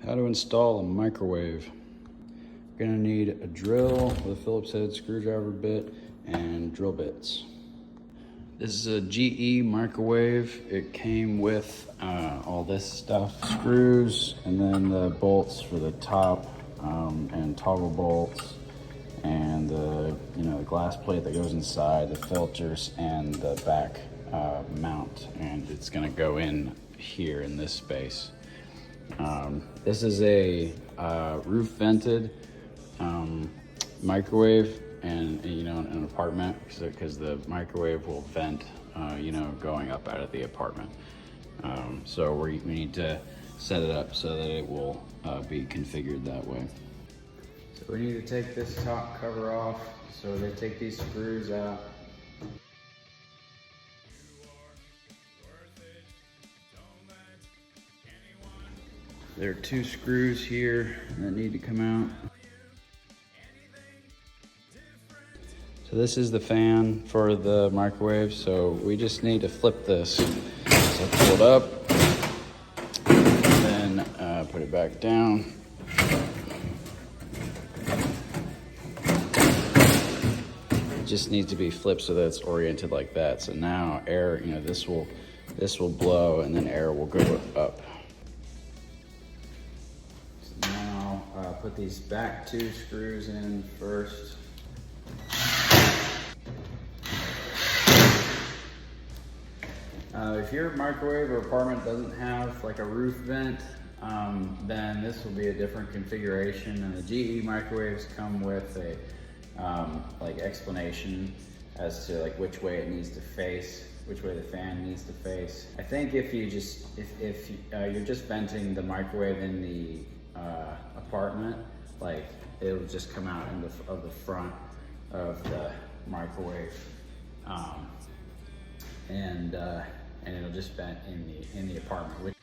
How to install a microwave. You're gonna need a drill with a Phillips head screwdriver bit and drill bits. This is a GE microwave. It came with all this stuff, screws, and then the bolts for the top and toggle bolts, and the the glass plate that goes inside, the filters, and the back mount, and it's gonna go in here in this space. This is a roof vented microwave, and in an apartment, because the microwave will vent going up out of the apartment. So we need to set it up so that it will be configured that way. So we need to take this top cover off. So they take these screws out. There are two screws here that need to come out. So this is the fan for the microwave, so we just need to flip this. So pull it up, and then put it back down. It just needs to be flipped so that it's oriented like that. So now air, this will blow, and then air will go up. Put these back two screws in first. If your microwave or apartment doesn't have like a roof vent, then this will be a different configuration. And the GE microwaves come with a explanation as to which way it needs to face, which way the fan needs to face. I think if you're just venting the microwave in the apartment, it'll just come out of the front of the microwave, and it'll just vent in the apartment.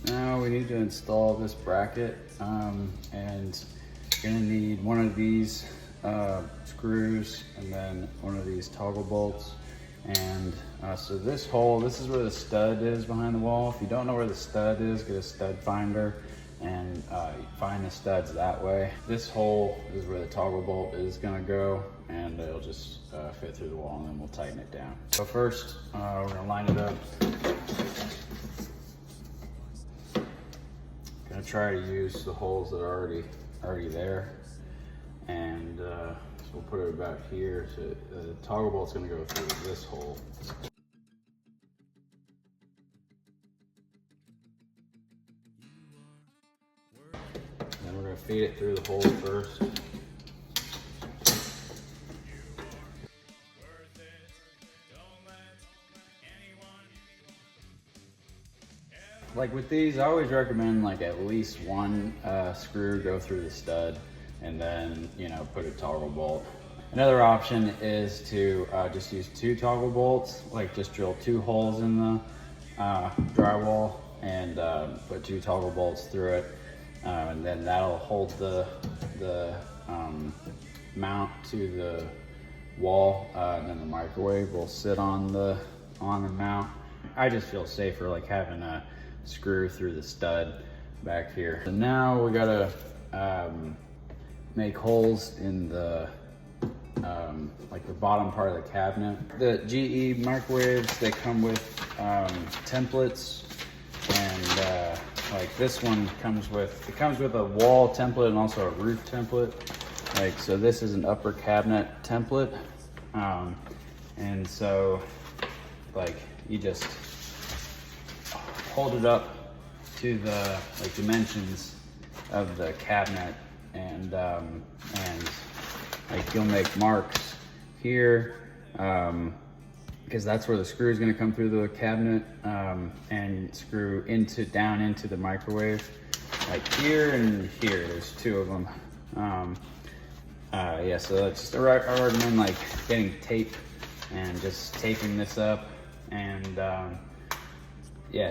Now we need to install this bracket, and you're gonna need one of these screws and then one of these toggle bolts. And so this hole, this is where the stud is behind the wall. If you don't know where the stud is, get a stud finder and find the studs that way. This hole is where the toggle bolt is gonna go, and it'll just fit through the wall, and then we'll tighten it down. So first, we're gonna line it up. Gonna try to use the holes that are already there, and so we'll put it about here. So the toggle bolt's gonna go through this hole. Then we're gonna feed it through the hole first. Like with these, I always recommend at least one screw go through the stud, and then put a toggle bolt. Another option is to just use two toggle bolts, just drill two holes in the drywall and put two toggle bolts through it, and then that'll hold the mount to the wall, and then the microwave will sit on the mount. I just feel safer having a screw through the stud back here. So now we gotta make holes in the the bottom part of the cabinet. The GE microwaves, they come with templates, and this one comes with a wall template and also a roof template. So this is an upper cabinet template, and so you just hold it up to the dimensions of the cabinet, and you'll make marks here, because that's where the screw is going to come through the cabinet, and screw down into the microwave, here and here. There's two of them. Yeah, so that's I recommend getting tape and just taping this up, and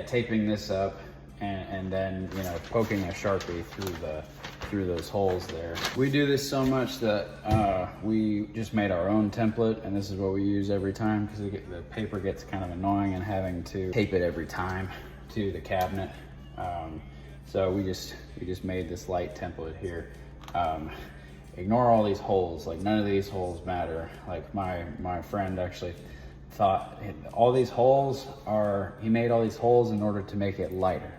taping this up, and then poking a Sharpie through through those holes there. We do this so much that we just made our own template, and this is what we use every time because the paper gets kind of annoying and having to tape it every time to the cabinet. So we just made this light template here. Ignore all these holes, like none of these holes matter. Like my friend actually thought all these holes he made all these holes in order to make it lighter.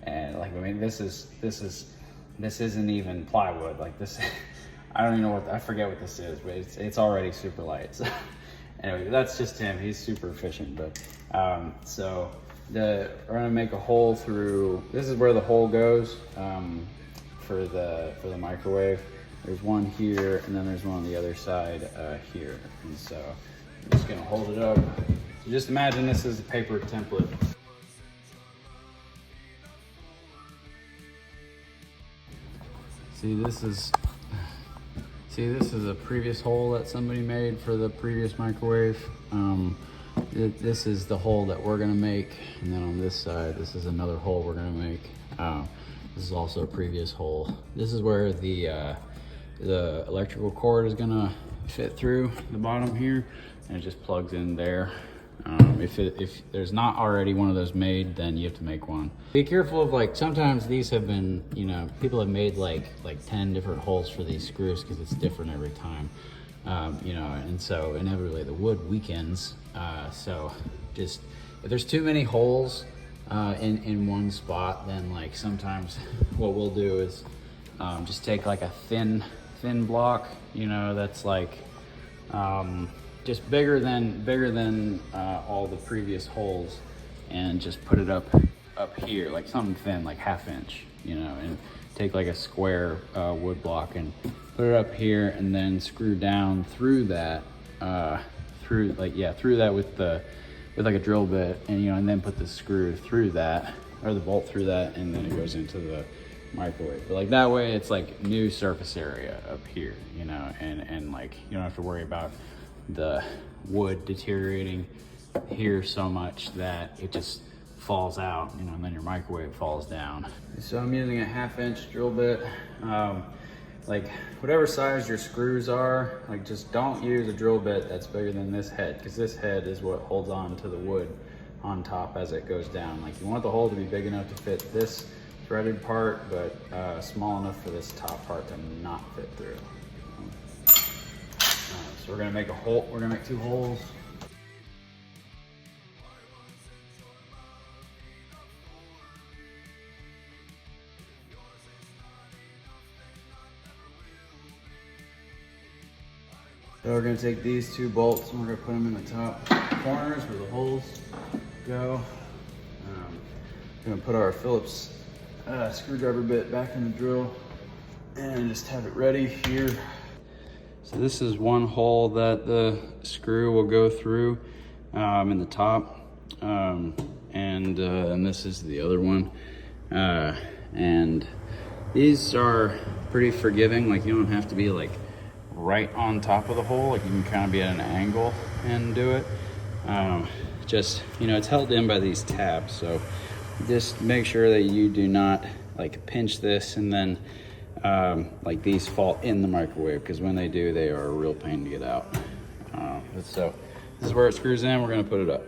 And like, I mean, this isn't even plywood. Like this, I don't even know I forget what this is, but it's already super light. So anyway, that's just him. He's super efficient. But so we're gonna make a hole through. This is where the hole goes for the microwave. There's one here, and then there's one on the other side here. And so I'm just gonna hold it up. So just imagine this is a paper template. See, this is a previous hole that somebody made for the previous microwave. This is the hole that we're gonna make, and then on this side, this is another hole we're gonna make. This is also a previous hole. This is where the electrical cord is gonna fit through the bottom here, and it just plugs in there. If there's not already one of those made, then you have to make one. Be careful of, like, sometimes these have been, you know, people have made like 10 different holes for these screws because it's different every time. You know, and so inevitably the wood weakens. So just, if there's too many holes in one spot, then like sometimes what we'll do is just take like a thin block, you know, that's like just bigger than all the previous holes, and just put it up here, like something thin, like 1/2 inch, you know, and take like a square wood block and put it up here, and then screw down through that, through that with like a drill bit, and you know, and then put the screw through that, or the bolt through that, and then it goes into the microwave. But like that way, it's like new surface area up here, you know, and like you don't have to worry about the wood deteriorating here so much that it just falls out, you know, and then your microwave falls down. So I'm using a 1/2 inch drill bit. Like whatever size your screws are, like just don't use a drill bit that's bigger than this head, because this head is what holds on to the wood on top as it goes down. Like you want the hole to be big enough to fit this threaded part, but small enough for this top part to not fit through. So we're gonna make a hole. We're gonna make 2 holes. So we're gonna take these 2 bolts and we're gonna put them in the top corners where the holes go. We're gonna put our Phillips screwdriver bit back in the drill and just have it ready here. So this is one hole that the screw will go through in the top, and this is the other one. And these are pretty forgiving. Like you don't have to be like right on top of the hole. Like you can kind of be at an angle and do it. Just, you know, it's held in by these tabs, so just make sure that you do not like pinch this and then like these fall in the microwave, because when they do, they are a real pain to get out. So this is where it screws in. We're gonna put it up.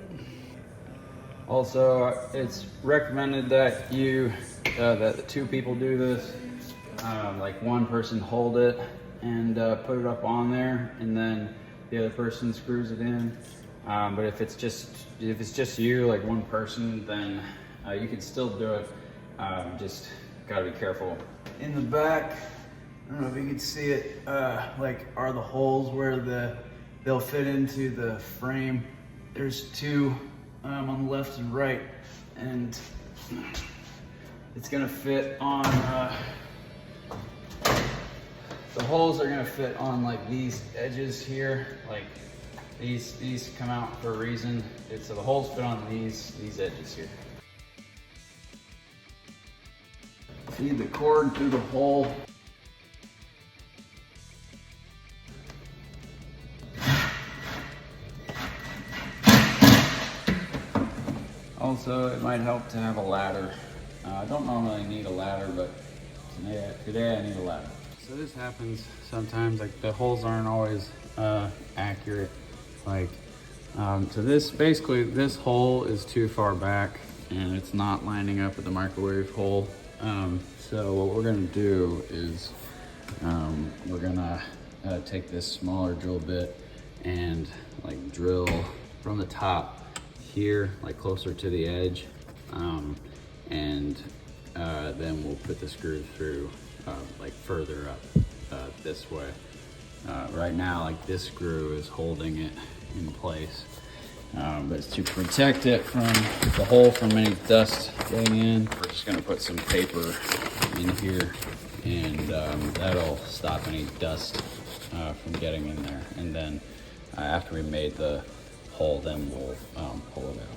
Also, it's recommended that that the 2 people do this. Like one person hold it and put it up on there, and then the other person screws it in. But if it's just you, like one person, then you can still do it. Just gotta be careful. In the back, I don't know if you can see it, like are the holes where they'll fit into the frame. There's 2 on the left and right, and it's gonna fit on, the holes are gonna fit on like these edges here. Like these come out for a reason. So the holes fit on these edges here. Feed the cord through the hole. Also, it might help to have a ladder. I don't normally need a ladder, but Today I need a ladder. So this happens sometimes, like the holes aren't always accurate. Like, so basically this hole is too far back and it's not lining up with the microwave hole. So what we're gonna do is we're gonna take this smaller drill bit and like drill from the top here, like closer to the edge, and then we'll put the screw through like further up this way. Right now, like this screw is holding it in place, but it's to protect it from the hole from any dust getting in. We're just gonna put some paper in here, and that'll stop any dust from getting in there. And then after we made the hole, then we'll pull it out.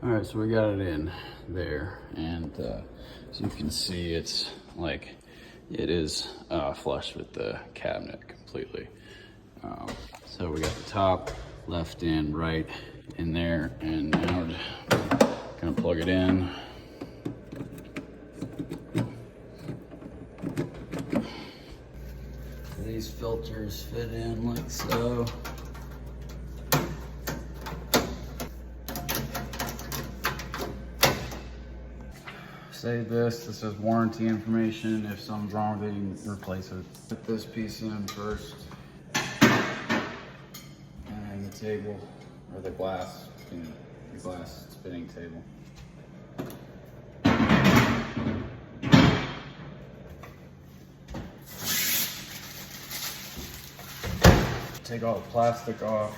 All right, so we got it in there, and as you can see, it's like it is flush with the cabinet completely. So we got the top, left, and right in there, and now we're just gonna plug it in. These filters fit in like so. Save this. This is warranty information. If something's wrong with it, you can replace it. Put this piece in first, and then the table, or the glass spinning table. Take all the plastic off.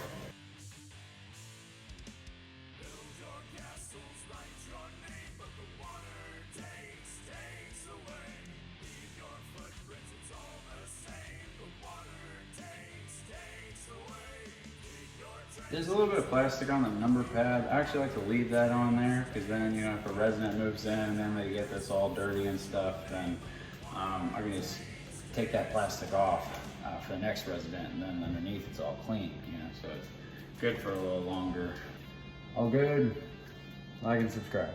There's a little bit of plastic on the number pad. I actually like to leave that on there, because then, you know, if a resident moves in and then they get this all dirty and stuff, then I can just take that plastic off for the next resident, and then underneath it's all clean, you know, so it's good for a little longer. All good. Like and subscribe.